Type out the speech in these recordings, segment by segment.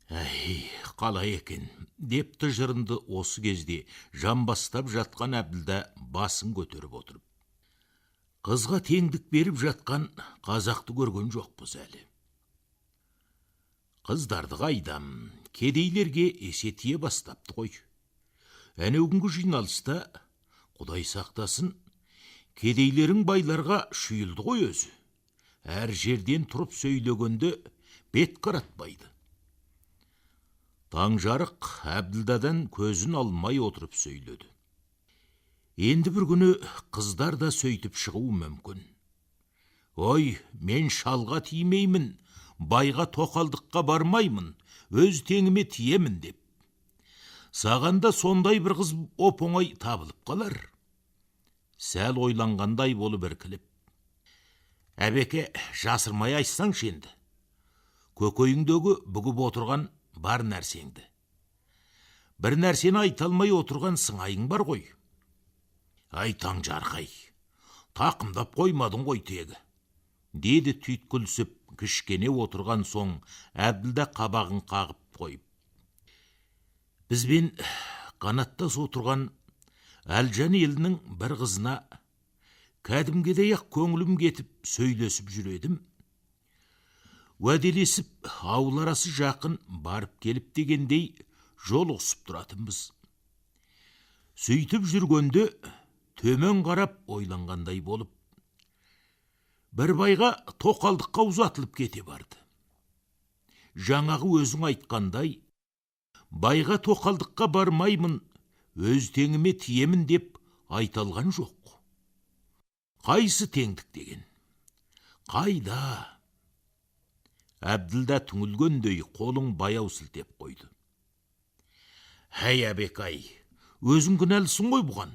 Әй, қалай екен, депті жырынды осы кезде жамбастап жатқан Әбділда басын көтеріп отырып. Қызға теңдік беріп жатқан қазақты көрген жоқпыз әлі. Қыздарды қайдам, кедейлерге есе тие бастапты ғой. Әнеугінгі жиналыста, Құдай сақтасын, кедейлерің байларға шүйілді ғой өзі. Әр жерден тұрып сөйлегенде бет қаратпайды. Таңжарық Әбділдадан көзін алмай отырып сөйледі. Енді бір күні қыздар да сөйтіп шығуы мүмкін. Ой, мен шалға тимеймін, байға тоқалдыққа бармаймын, өз теңіме тиемін деп. Сағанда сондай бір қыз оп-оңай табылып қалар. Сәл ойланғандай болып іркіліп. Әбеке, жасырмай айтсаңшы енді. Көкейіңдегі бүгіп отырған бар нәрсеңді. Бір нәрсені айталмай отырған сыңайың бар ғой. Ай Таңжарқай, тақымдап қоймадың ғой тегі. Деді түйткілсіп кішкене отырған соң Әбділда қабағын қағып қойып. Бізбен қанаттас отырған Әлжан елінің бір қызына кәдімгідей-ақ көңілім кетіп сөйлесіп жүредім. Уәделесіп ауыл арасы жақын барып келіп дегендей жолығысып тұратынбыз. Сөйтіп жүргенде төмен қарап ойланғандай болып, бір байға тоқалдыққа ұзатылып кете барды. Жаңағы өзің айтқандай, байға тоқалдыққа бармаймын, өз теңіме тиемін деп айталған жоқ. Қайсы теңдік деген? Қайда? Әбділда түңілгендей қолың баяу сілтеп қойды. Әй Әбекай, өзің кінәлісің ғой бұған.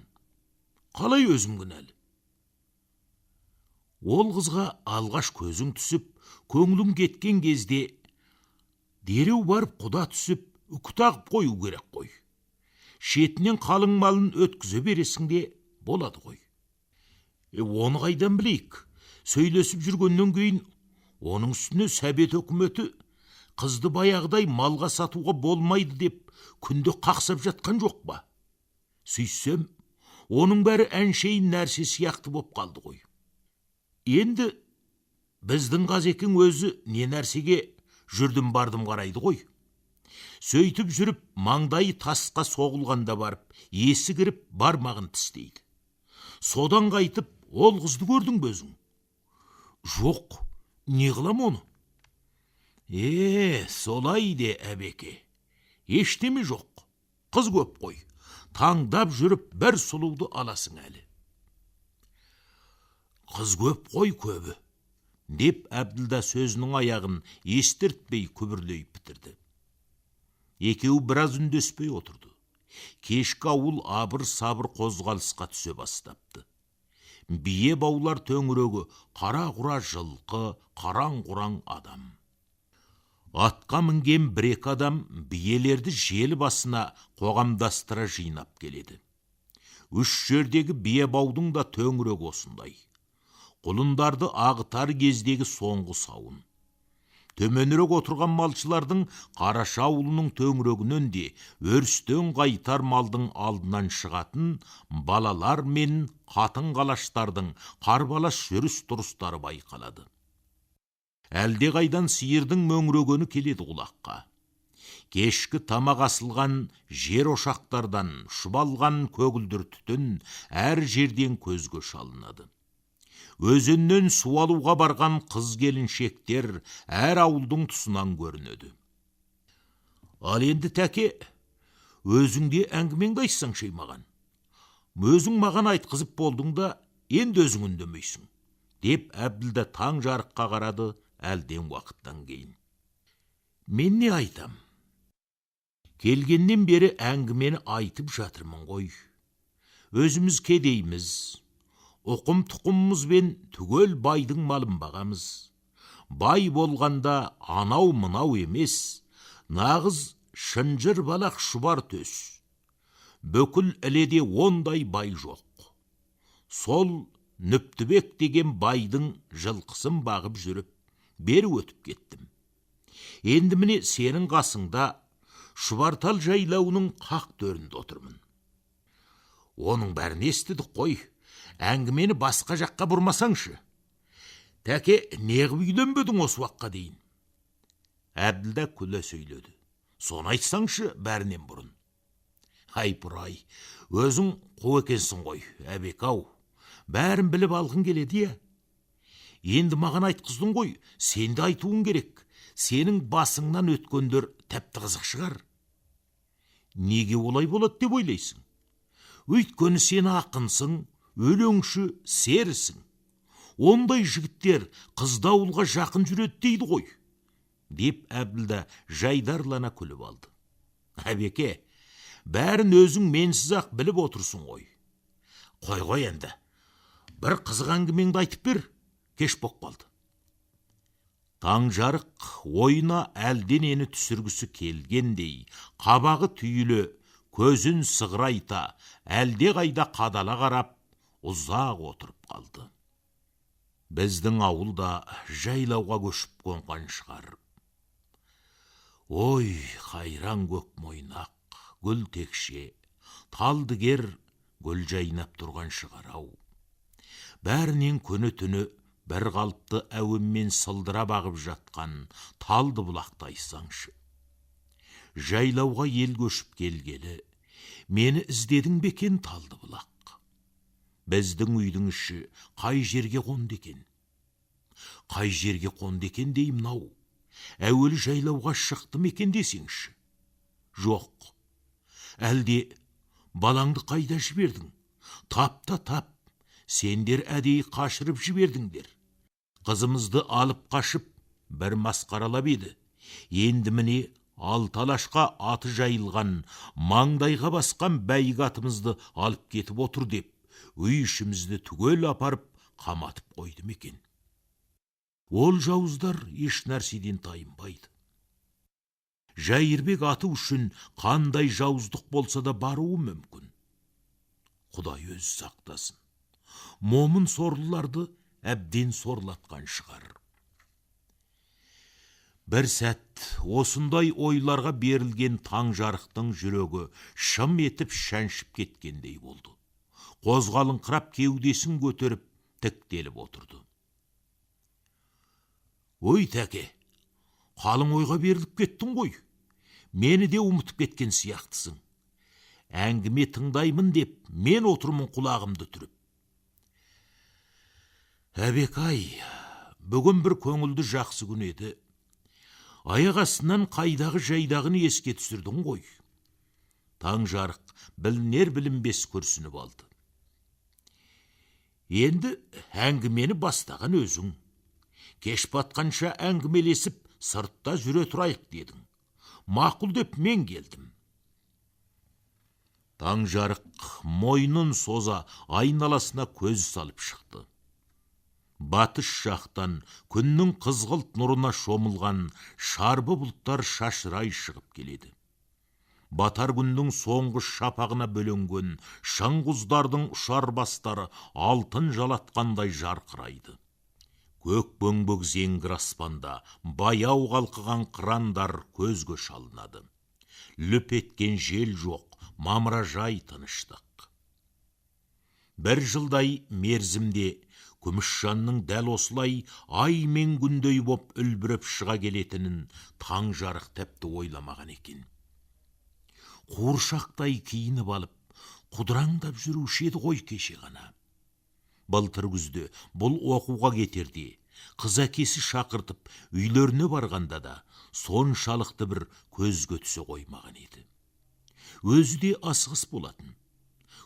Қалай өзім кінәлі? Ол қызға алғаш көзің түсіп, көңілің кеткен кезде дереу барып құда түсіп, үкі тағып қою керек қой. Шетінен қалың малын өткізе бересің де болады ғой. Оны қайдан білейік? Сөйлесіп жүргеннен кейін оның үстіне Сәбет өкіметі қызды баяғыдай малға сатуға болмайды деп күнде қақсап жатқан жоқ па? Сөйсем, оның бәрі әншейін нәрсе сияқты боп қалды ғой. Енді біздің Қазекең өзі не нәрсеге жүрдім бардым қарайды ғой. Сөйтіп жүріп, маңдайы тасқа соғылғанда барып, есі кіріп бармағын тістейді. Содан қайтып, ол қызды көрдің бе өзің? Жоқ, не қылам оны? Солай де Әбеке. Ештеме жоқ. Қыз көп қой. Таңдап жүріп, бір сұлуды аласың әлі. Қыз көп қой көбі, деп Әбділда сөзінің аяғын естіртпей күбірлей бітірді. Екеуі біраз үндеспей отырды. Кешкі ауыл абыр-сабыр қозғалысқа түсе бастапты. Бие баулар төңірегі қара-құра жылқы, қараң-құраң адам. Атқа мінген бір-екі адам биелерді жел басына қоғамдастыра жинап келеді. Үш жердегі бие баудың да төңірегі осындай. Құлындарды ағытар кездегі соңғы сауын. Төменірек отырған малшылардың Қараша ауылының төңірегінен де өрістен қайтар малдың алдынан шығатын балалар мен қатын қалаштардың қарбалас жүріс тұрыстары байқалады. Әлде қайдан сиырдың мөңірегені келеді құлаққа. Кешкі тамақ асылған жер ошақтардан шұбалған көгілдір түтін әр жерден көзге шалынады. Өзеннен су алуға барған қыз келіншектер әр ауылдың тұсынан көрінеді. Ал енді тәке, өзіңде әңгімеңді айтсаңшы маған. Өзің маған айтқызып болдың да, енді өзің үндемейсің, деп Әбділда Таңжарыққа қарады әлден уақыттан кейін. Мен не айтам? Келгеннен бері әңгімені айтып жатырмын ғой. Өзіміз кедейміз. Ұқым-тұқымымызбен түгел байдың малын бағамыз. Бай болғанда анау-мынау емес, нағыз шынжыр балақ шұбар төс. Бүкіл іледе ондай бай жоқ. Сол Нүптібек деген байдың жылқысын бағып жүріп, бері өтіп кеттім. Енді міне сенің қасыңда Шұбартал жайлауының қақ төрінде отырмын. Оның бәрін естідік қой. Әңгімені басқа жаққа бұрмасаңшы. Тәке, неғып үйленбедің осы уақытқа дейін? Әбділда күле сөйледі. Соны айтсаңшы бәрінен бұрын. Айпыр-ай, өзің қу екенсің ғой, әбек-ау. Бәрін біліп алғың келеді, я? Енді маған айтқыздың ғой, сен де айтуың керек. Сенің басыңнан өткендер тәпті қызық шығар. Неге олай болады деп ойлайсың? Өйткені сен ақынсың, өлеңші, серісің. Ондай жігіттер қызды ауылға жақын жүреді дейді ғой, деп Әбділда жайдарлана күліп алды. Әбеке, бәрін өзің менсіз ақ біліп отырсың ғой. Қой енді, бір қызық әңгімеңді айтып бер, кеш боп қалды. Таңжарық ойына әлденені түсіргісі келгендей, қабағы түйілі, көзін сығырайта, әлде қайда қадала қарап, ұзақ отырып қалды. Біздің ауылда жайлауға көшіп қонған шығар. Ой, қайран көк мойнақ, гүл текше, талдыгер гүл жайнап тұрған шығар-ау. Бәрінен күні түні бір қалыпты әуенмен сылдыра бағып жатқан талды бұлақты айтсаңшы. Жайлауға ел көшіп келгелі, мені іздедің бекен талды бұлақ. Біздің үйдің іші қай жерге қонды екен? Қай жерге қонды екен деймін ау. Әуелі жайлауға шықты мекен десеңші. Жоқ. Әлде балаңды қайда жібердің? Тапта тап. Сендер әдейі қашырып жібердіңдер. Қызымызды алып қашып, бір масқаралап еді. Енді міне алталашқа аты жайылған, маңдайға басқан бәйгі атымызды алып кетіп отыр деп, үй ішімізді түгел апарып қаматып қойды мекен. Ол жауыздар еш нәрседен тайынбайды. Жайырбек аты үшін қандай жауыздық болса да баруы мүмкін. Құдай өзі сақтасын. Момын сорлыларды әбден сорлатқан шығар. Бір сәт осындай ойларға берілген Таңжарықтың жүрегі шым етіп шәншіп кеткендей болды. Қозғалыңқырап кеудесін көтеріп тіктеліп отырды. Ой, тәке, қалың ойға беріліп кеттің ғой. Мені де ұмытып кеткен сияқтысың. Әңгіме тыңдаймын деп, мен отырмын құлағымды түріп. Әбек-ай, бүгін бір көңілді жақсы күн еді. Аяқ астынан қайдағы жайдағын еске түсірдің ғой. Таңжарық білінер білінбес күрсініп алды. Енді әңгімені бастаған өзің. Кеш батқанша әңгімелесіп, сыртта жүре тұрайық дедің. Мақұл деп мен келдім. Таңжарық мойнын соза айналасына көз салып шықты. Батыс жақтан күннің қызғылт нұрына шомылған шарбы бұлттар шашырай шығып келеді. Батар күннің соңғы шапағына бөленген шыңғыздардың ұшар бастары алтын жалатқандай жарқырайды. Көк бөңбөк зеңгір аспанда баяу қалқыған қырандар көзге шалынады. Лүп еткен жел жоқ, мамыражай тыныштық. Бір жылдай мерзімде Күмісжанның дәл осылай ай мен күндей боп үлбіріп шыға келетінін Таңжарық тәпті ойламаған екен. Қуыршақтай киініп алып, құдыраңдап жүруші еді ғой кеше ғана. Былтыр күзде бұл оқуға кетерде, қыз әкесі шақыртып үйлеріне барғанда да соншалықты бір көзге түсе қоймаған еді. Өзі де асығыс болатын.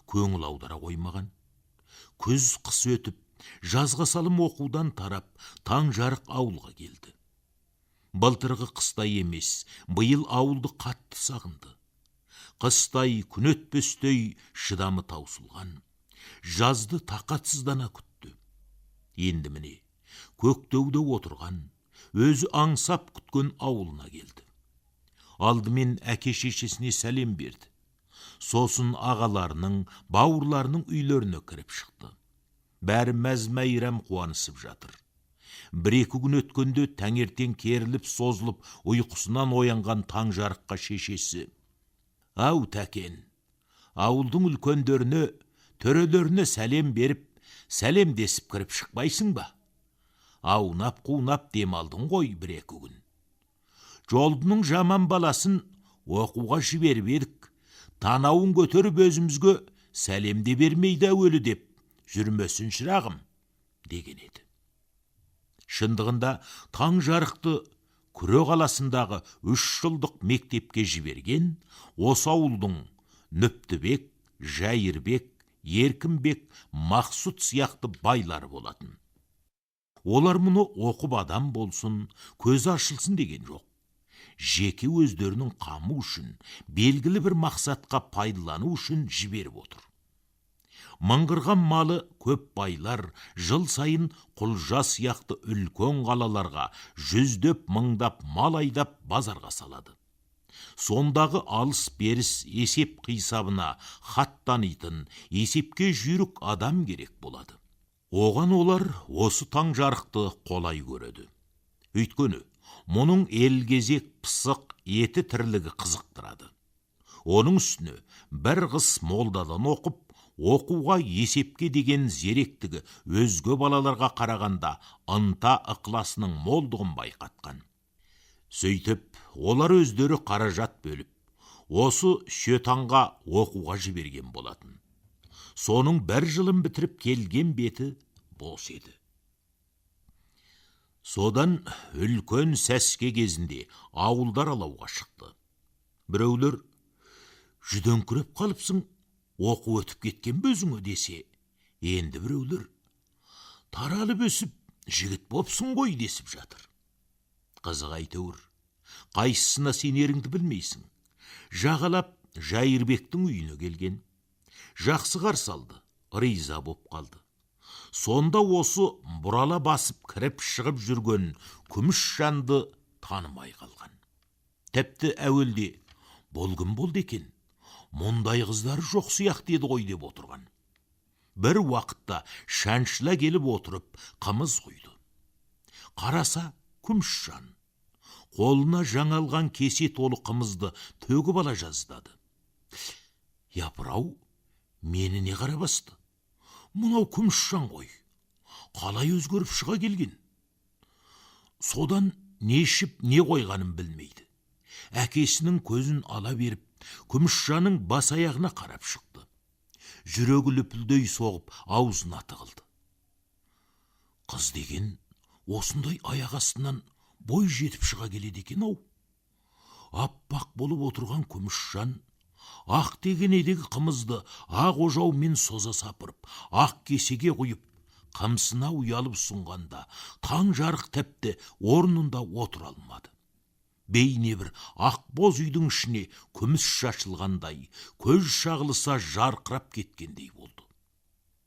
Көңіл аудара қоймаған. Күз қыс өтіп, жазға салым оқудан тарап, Таңжарық ауылға келді. Былтырғы қыстай емес, биыл ауылды қатты сағынды. Қыстай күн өтпестей шыдамы таусылған. Жазды тақатсыздана күтті. Енді міне, көктеуде отырған, өзі аңсап күткен ауылына келді. Алдымен әке шешесіне сәлем берді. Сосын ағаларының, бауырларының үйлеріне кіріп шықты. Бәрі мәз-мәйрам қуанысып жатыр. Бір-екі күн өткенде таңертең керіліп созылып ұйқысынан оянған таң жарыққа шешесі: «Ау, тәкен, ауылдың үлкендеріне, төрелеріне сәлем беріп, сәлем десіп кіріп шықпайсың ба? Аунап-қунап демалдың ғой бір-екі күн. Жолдының жаман баласын оқуға жіберіп едік, танауын көтеріп өзімізге сәлем де бермейді әуелі деп жүрмесін шырағым», деген еді. Шындығында таң жарықты Күре қаласындағы 3 жылдық мектепке жіберген осы ауылдың Нүптібек, Жайырбек, Еркінбек, Мақсұт сияқты байлары болатын. Олар мұны оқып адам болсын, көзі ашылсын деген жоқ. Жеке өздерінің қамы үшін, белгілі бір мақсатқа пайдалану үшін жіберіп отыр. Мыңғырған малы көп байлар жыл сайын Құлжа сияқты үлкен қалаларға жүздеп мыңдап мал айдап базарға салады. Сондағы алыс-беріс есеп қисабына хат танитын, есепке жүйрік адам керек болады. Оған олар осы таң жарықты қолай көреді. Өйткені мұның елгезек пысық еті тірлігі қызықтырады. Оның үстіне бір қыс молдадан оқып, оқуға есепке деген зеректігі өзге балаларға қарағанда ынта ықыласының молдығын байқатқан. Сөйтіп, олар өздері қаражат бөліп, осы Шетанға оқуға жіберген болатын. Соның бір жылын бітіріп келген беті бос еді. Содан үлкен сәске кезінде ауылдар алауға шықты. Біреулер: «Жүдеңкіреп қалыпсың, оқу өтіп кеткен бе өзіңе?» десе, енді біреулер: «Таралып өсіп, жігіт бопсың ғой» десіп жатыр. Қызық әйтеуір, қайсысына сенеріңді білмейсің. Жағалап Жайырбектің үйіне келген. Жақсы қарсы алды, риза боп қалды. Сонда осы бұрала басып кіріп шығып жүрген күміс жанды танымай қалған. Тіпті әуелде «Бұл кім болды екен? Мұндай қыздар жоқ сияқты еді ғой» деп отырған. Бір уақытта шаншыла келіп отырып қымыз құйды. Қараса Күмісжан қолына жаңалған кесе толы қымызды төгіп ала жаздады. «Япыр-ау, мені не қара басты? Мынау Күмісжан ғой, қалай өзгеріп шыға келген?» Содан не ішіп не қойғанын білмейді. Әкесінің көзін ала беріп, Күмісжанның бас аяғына қарап шықты. Жүрегі лүпілдей соғып, аузына тығылды. Қыз деген осындай аяқ астынан бой жетіп шыға келеді екен-ау. Аппақ болып отырған Күмісжан ақ тегенедегі қымызды ақ ожаумен соза сапырып, ақ кесеге құйып, қамсына ұялып сұнғанда таң жарық тәпті орнында отыра алмады. Бейне бір ақ боз үйдің ішіне күміс шашылғандай, көз шағылыса жарқырап кеткендей болды.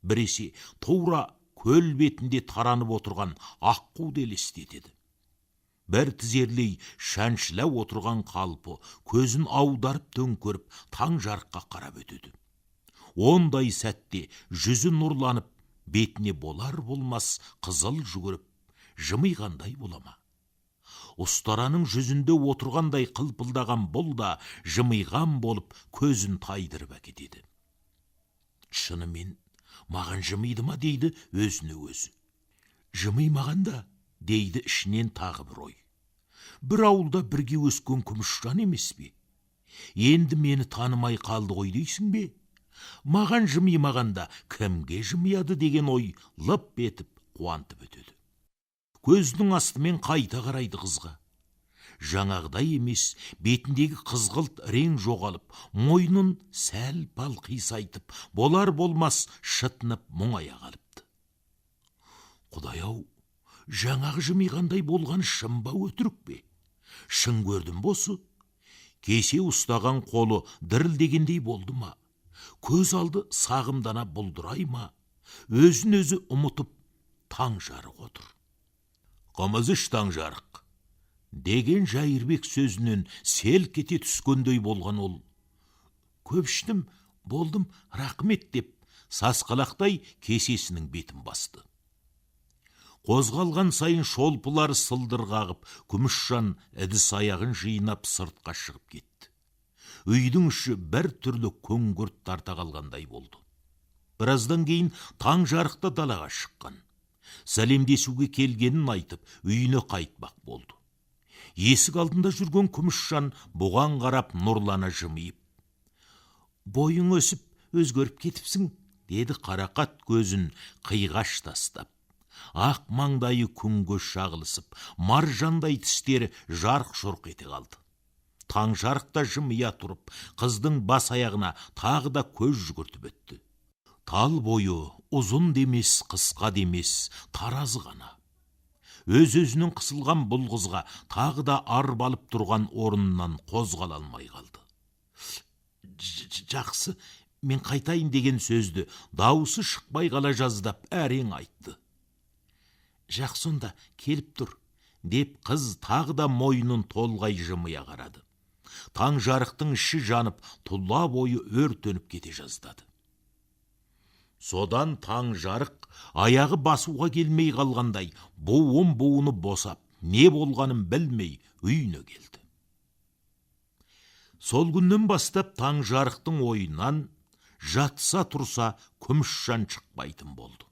Біресе тура көл бетінде таранып отырған аққуды елестетеді. Бір тізерлей шаншыла отырған қалпы көзін аударып төңкеріп таң жарыққа қарап өтеді. Ондай сәтте жүзі нұрланып, бетіне болар болмас қызыл жүгіріп, жымиғандай болама. Ұстараның жүзінде отырғандай қылпылдаған бұл да жымиған болып көзін тайдырып әкетеді. «Шынымен маған жымиды ма?» дейді өзіне өзі. «Жымимағанда» дейді ішінен тағы бір ой. «Бір ауылда бірге өскен Күмісжан емес пе? Енді мені танымай қалды ғой дейсің бе? Маған жымимағанда кімге жымияды?» деген ой лып етіп қуантып өтеді. Көзінің астымен қайта қарайды қызға. Жаңағыдай емес, бетіндегі қызғылт рең жоғалып, мойнын сәл-пал қисайтып, болар болмас шытынып мұңая қалыпты. «Құдай-ау, жаңағы жымиғандай болған шын ба өтірік пе? Шын көрдім босы?» Кесе ұстаған қолы дірілдегендей болды ма? Көз алды сағымдана бұлдырай ма? Өзін өзі ұмытып таң жарық отыр. «Қымыз іш, таң жарық» деген Жайырбек сөзінен селк ете түскендей болған ол: «Көп іштім, болдым, рақмет» деп сасқалақтай кесесінің бетін басты. Қозғалған сайын шолпылары сылдыр қағып, Күмісжан әдіс аяғын жиынап сыртқа шығып кетті. Үйдің іші бір түрлі көңгірт тарта қалғандай болды. Біраздан кейін таң жарықта далаға шыққан. Сәлемдесуге келгенін айтып, үйіне қайтпақ болды. Есік алдында жүрген Күмісжан бұған қарап нұрлана жымиып: «Бойың өсіп, өзгеріп кетіпсің», деді қарақат көзін қиғаш тастап. Ақ маңдайы күнге шағылысып, маржандай тістері жарқ-жұрқ ете қалды. Таң жарықта жымия тұрып, қыздың бас аяғына тағы да көз жүгіртіп өтті. Тал бойы ұзын демес, қысқа демес, таразы ғана. Өз-өзінің қысылған бұл қызға тағы да арбалып тұрған орнынан қозғала алмай қалды. «Жақсы, мен қайтайын» деген сөзді дауысы шықпай қала жаздап әрең айтты. «Жақсы, онда келіп тұр», деп қыз тағы да мойнын толғай жымия қарады. Таң жарықтың іші жанып, тұла бойы өртеніп кете жаздады. Содан таң жарық аяғы басуға келмей қалғандай, буыны босап, не болғанын білмей үйіне келді. Сол күннен бастап таң жарықтың ойынан жатса тұрса Күмісжан шықпайтын болды.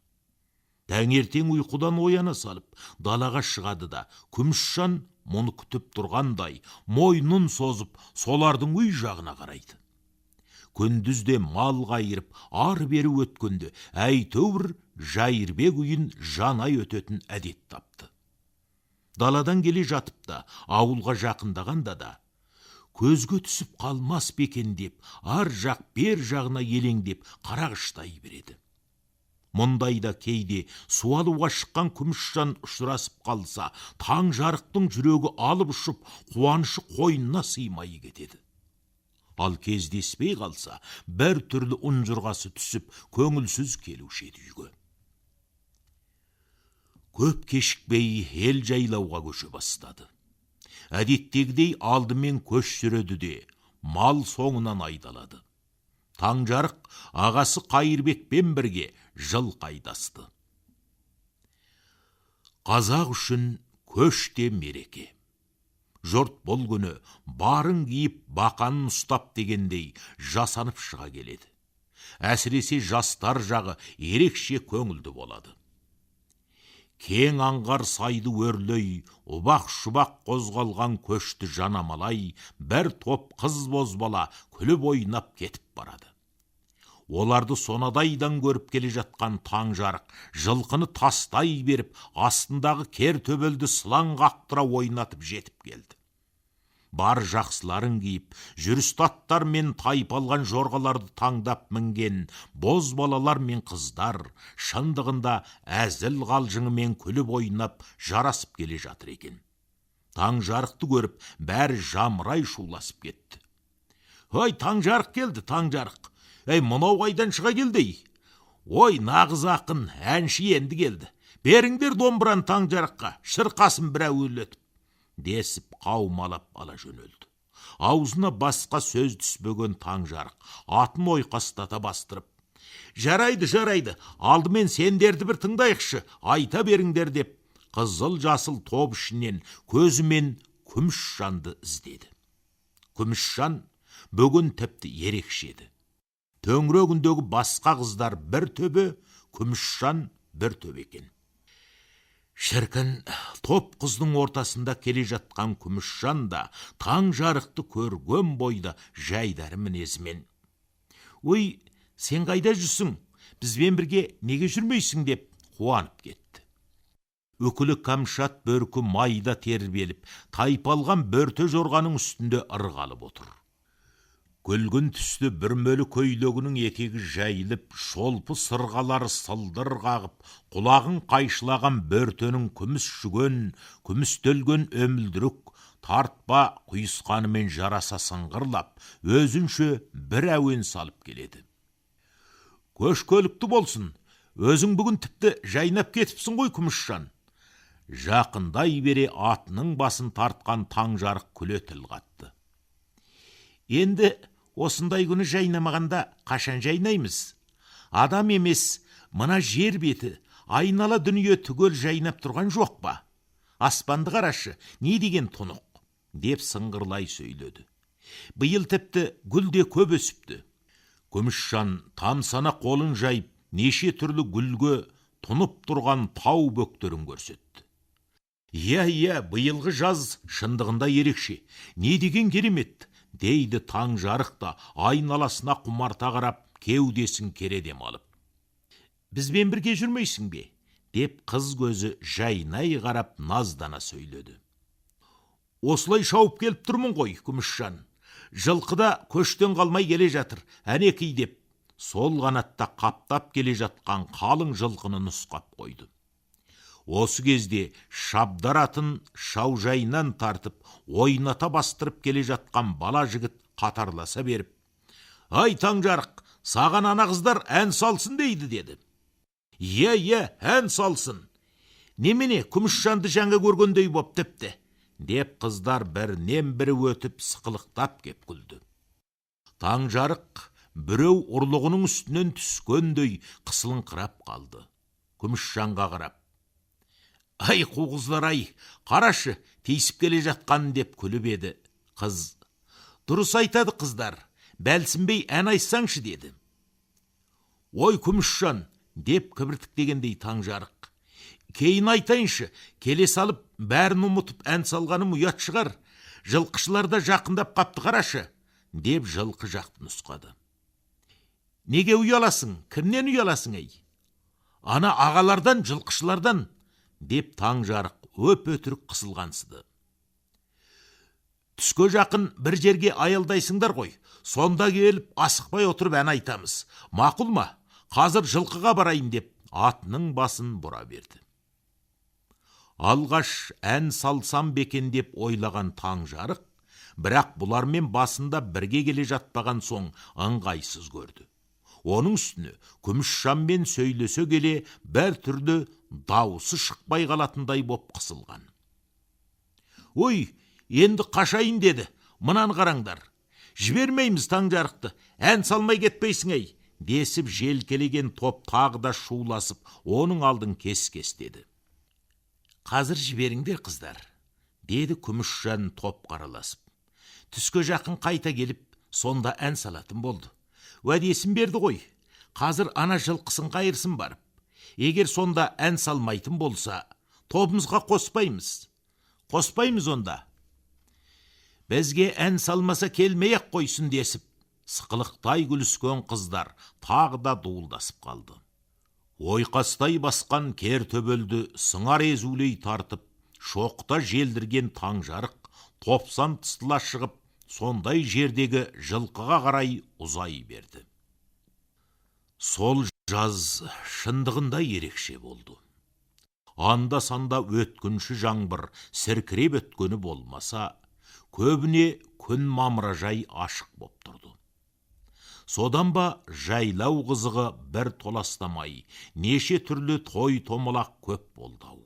Таңертең ұйқыдан ояна салып, далаға шығады да, Күмісжан мұны күтіп тұрғандай, мойнын созып, солардың үй жағына қарайды. Күндізде мал қайырып, ар-бері өткенде, әйтеуір Жайырбек үйін жанай өтетін әдет тапты. Даладан келе жатып та, ауылға жақындағанда да, көзге түсіп қалмас бекен деп, ар жақ бер жағына елеңдеп қарағыштай береді. Мұндайда кейде суалуға шыққан Күмісжан ұшырасып қалса, таң жарықтың жүрегі алып ұшып, қуанышы қойнына сыймай кетеді. Ал кездеспей қалса, бір түрлі ұнжырғасы түсіп, көңілсіз келуші еді үйге. Көп кешікпей ел жайлауға көше бастады. Әдеттегідей алдымен көш жүреді де, мал соңынан айдалады. Таң жарық ағасы Қайырбекпен бірге жыл қайдасты. Қазақ үшін көште мереке. Жұрт бұл күні барын киіп, бақанын ұстап дегендей жасанып шыға келеді. Әсіресе жастар жағы ерекше көңілді болады. Кең аңғар сайды өрлей, ұбақ-шұбақ қозғалған көшті жанамалай, бір топ қыз бозбала күліп ойнап кетіп барады. Оларды сонадайдан көріп келе жатқан таң жарық жылқыны тастай беріп, астындағы кер төбелді сылаң қақтыра ойнатып жетіп келді. Бар жақсыларын киіп, жүрісті аттар мен тайпалған жорғаларды таңдап мінген боз балалар мен қыздар шындығында әзіл қалжыңымен күліп ойнап жарасып келе жатыр екен. Таң жарықты көріп, бәрі жамырай шуласып кетті. «Ой, таң жарық келді, таң жарық! Ей, мынау қайдан шыға келді? Ой, нағыз ақын, әнші енді келді. Беріңдер домбыраны таң жарыққа, шырқасын бір әуелетіп», десіп қаумалап ала жөнелді. Аузына басқа сөз түспеген таң жарық атын ойқастата бастырып: «Жарайды, жарайды, алдымен сендерді бір тыңдайықшы, айта беріңдер», деп қызыл жасыл топ ішінен көзімен Күмісжанды іздеді. Күмісжан бүгін тіпті ерекше еді. Төңірегіндегі басқа қыздар бір төбе, Күмісжан бір төбе екен. Шіркін, топ қыздың ортасында келе жатқан Күмісжан да таң жарықты көрген бойда жайдары мінезімен: «Ой, сен қайда жүрсің? Бізбен бірге неге жүрмейсің?» деп қуанып кетті. Үкілі камшат бөркі майда тербеліп, тайпалған бөрте жорғаның үстінде ырғалып отыр. Көлгін түсті бүрмелі көйлегінің етегі жайылып, шолпы сырғалары сылдыр қағып, құлағын қайшылаған бөртенің күміс жүген, күміс төлген өмілдірік, тартпа құйысқанымен жараса сыңғырлап, өзінше бір әуен салып келеді. «Көш көлікті болсын, өзің бүгін тіпті жайнап кетіпсің ғой, Күмісжан». Жақындай бере атының басын тартқан таң жарық күле тіл қатты. «Енді осындай күні жайнамағанда қашан жайнаймыз? Адам емес, мына жер беті, айнала дүние түгел жайнап тұрған жоқ па? Аспанды қарашы, не деген тұнық, деп сыңғырлай сөйледі. Биыл тіпті гүл де көп өсіпті. Күмісжан тамсана қолын жайып, неше түрлі гүлге тұнып тұрған тау бөктерін көрсетті. Иә, биылғы жаз шындығында ерекше, не деген керемет, дейді таң жарықта айналасына құмарта қарап, кеудесін кередем алып. Бізбен бірге жүрмейсің бе? Деп қыз көзі жайнай қарап наздана сөйледі. Осылай шауып келіп тұрмын ғой, Күмісжан. Жылқыда көштен қалмай келе жатыр, әнекей деп, сол қанатта қаптап келе жатқан қалың жылқыны нұсқап қойды. Осы кезде шабдар атын шаужайынан тартып, ойната бастырып келе жатқан бала жігіт қатарласа беріп, «Ай, Таңжарық, саған ана қыздар ән салсын дейді» деді. Иә, ән салсын. Немене, Күмісжанды жаңа көргендей боп тіпті, деп қыздар бірінен бірі өтіп сықылықтап кеп күлді. Таңжарық біреу ұрлығының үстінен түскендей қысылыңқырап қалды. Күмісжанға қарап, «Ай, қуғыздар-ай, қарашы, тиісіп келе жатқанын» деп күліп еді. Қыз, «Дұрыс айтады қыздар, бәлсінбей ән айтсаңшы» деді. «Ой, Күмісжан», деп кібіртіктегендей Таңжарық, «Кейін айтайыншы, келе салып, бәрін ұмытып ән салғаным ұят шығар, жылқышыларда жақындап қапты қарашы», деп жылқы жақты нұсқады. «Неге ұяласың, кімнен ұяласың ей?» «Ана ағалардан, жылқышылардан», деп Таңжарық өп-өтірік қысылғансыды. «Түске жақын бір жерге аялдайсыңдар ғой, сонда келіп асықпай отырып ән айтамыз. Мақұл ма? Қазір жылқыға барайын» деп атының басын бұра берді. Алғаш ән салсам бекен деп ойлаған Таңжарық, бірақ бұлармен басында бірге келе жатпаған соң ыңғайсыз көрді. Оның үстіне Күмісжанмен сөйлесе келе бір түрлі дауысы шықпай қалатындай боп қысылған. «Ой, енді қашайын» деді. «Мынан қараңдар, жібермейміз Таңжарықты, ән салмай кетпейсің ей», десіп желкелеген топ тағы да шуласып, оның алдын кес-кес деді. «Қазір жіберіңдер қыздар», деді Күмісжан топ қараласып. «Түске жақын қайта келіп, сонда ән салатын болды. Уәдесін берді ғой, қазір ана жылқысын қайырсын барып. Егер сонда ән салмайтын болса, тобымызға қоспаймыз онда. Бізге ән салмаса келмей-ақ қойсын» десіп, сықылықтай күліскен қыздар тағы да дуылдасып қалды. Ойқастай басқан кер төбелді сыңар езулей тартып, шоқта желдірген Таңжарық топсан тыстыла шығып, сондай жердегі жылқыға қарай ұзай берді. Сол жаз шындығында ерекше болды. Анда-санда өткінші жаңбыр сіркіреп өткені болмаса, көбіне күн мамыражай ашық боп тұрды. Содан ба жайлау қызығы бір толастамай, неше түрлі той-томалақ көп болды.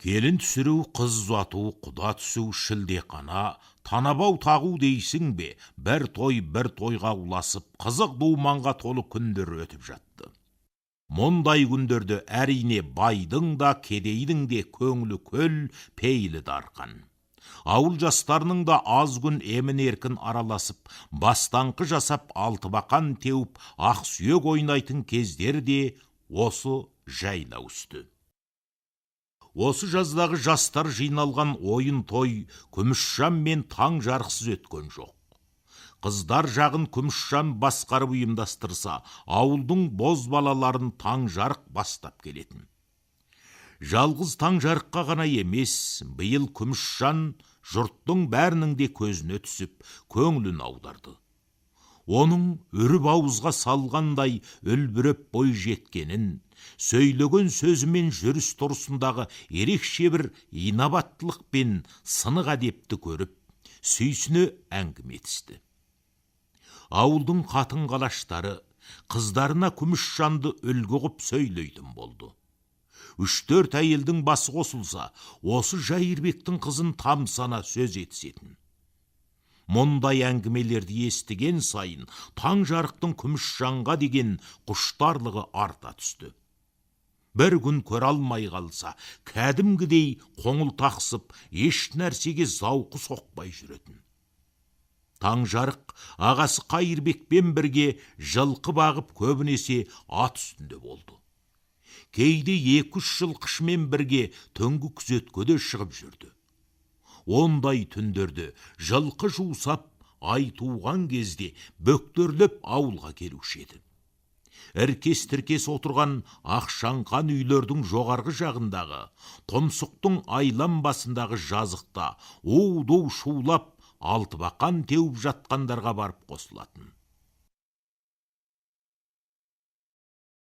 Келін түсіру, қыз ұзату, құда түсу, шілдеқана, танабау тағу дейсің бе, бір тойға ұласып, қызық думанға толы күндер өтіп жатты. Мұндай күндерді әрине байдың да, кедейдің де көңілі көл, пейлі дарқан. Ауыл жастарының да аз күн емін-еркін араласып, бастаңқы жасап, алтыбақан теуіп, ақсүйек ойнайтын кездер де осы жайлау үсті. Осы жаздағы жастар жиналған ойын той Күмісжан мен Таңжарықсыз өткен жоқ. Қыздар жағын Күмісжан басқарып ұйымдастырса, ауылдың боз балаларын Таңжарық бастап келетін. Жалғыз Таңжарыққа ғана емес, биыл Күмісжан жұрттың бәрінің де көзіне түсіп, көңілін аударды. Оның үріп ауызға салғандай үлбіріп бой жеткенін, сөйлеген сөзімен жүріс тұрысындағы ерекше бір инабаттылық пен сынық әдепті көріп, сүйсіне әңгіме етісті. Ауылдың қатын-қалаштары қыздарына Күмісжанды үлгі ғып сөйлейтін болды. 3-4 әйелдің басы қосылса, осы Жайырбектің қызын тамсана сөз етісетін. Мұндай әңгімелерді естіген сайын Таңжарықтың Күмісжанға деген құштарлығы арта түсті. бір күн көре алмай қалса, кәдімгідей қоңыл тақсып, еш нәрсеге зауқы соқпай жүретін. Таң жарық ағасы Қайырбекпен бірге жылқы бағып көбінесе ат үстінде болды. Кейде 2-3 жылқышымен бірге түнгі күзеткеде шығып жүрді. Ондай түндерде жылқы жусап, ай туған кезде бөктерлеп ауылға келуші еді. Іркес-тіркес отырған ақшаңқан үйлердің жоғарғы жағындағы, тұмсықтың айлам басындағы жазықта у-ду шулап, алтыбақан теуіп жатқандарға барып қосылатын.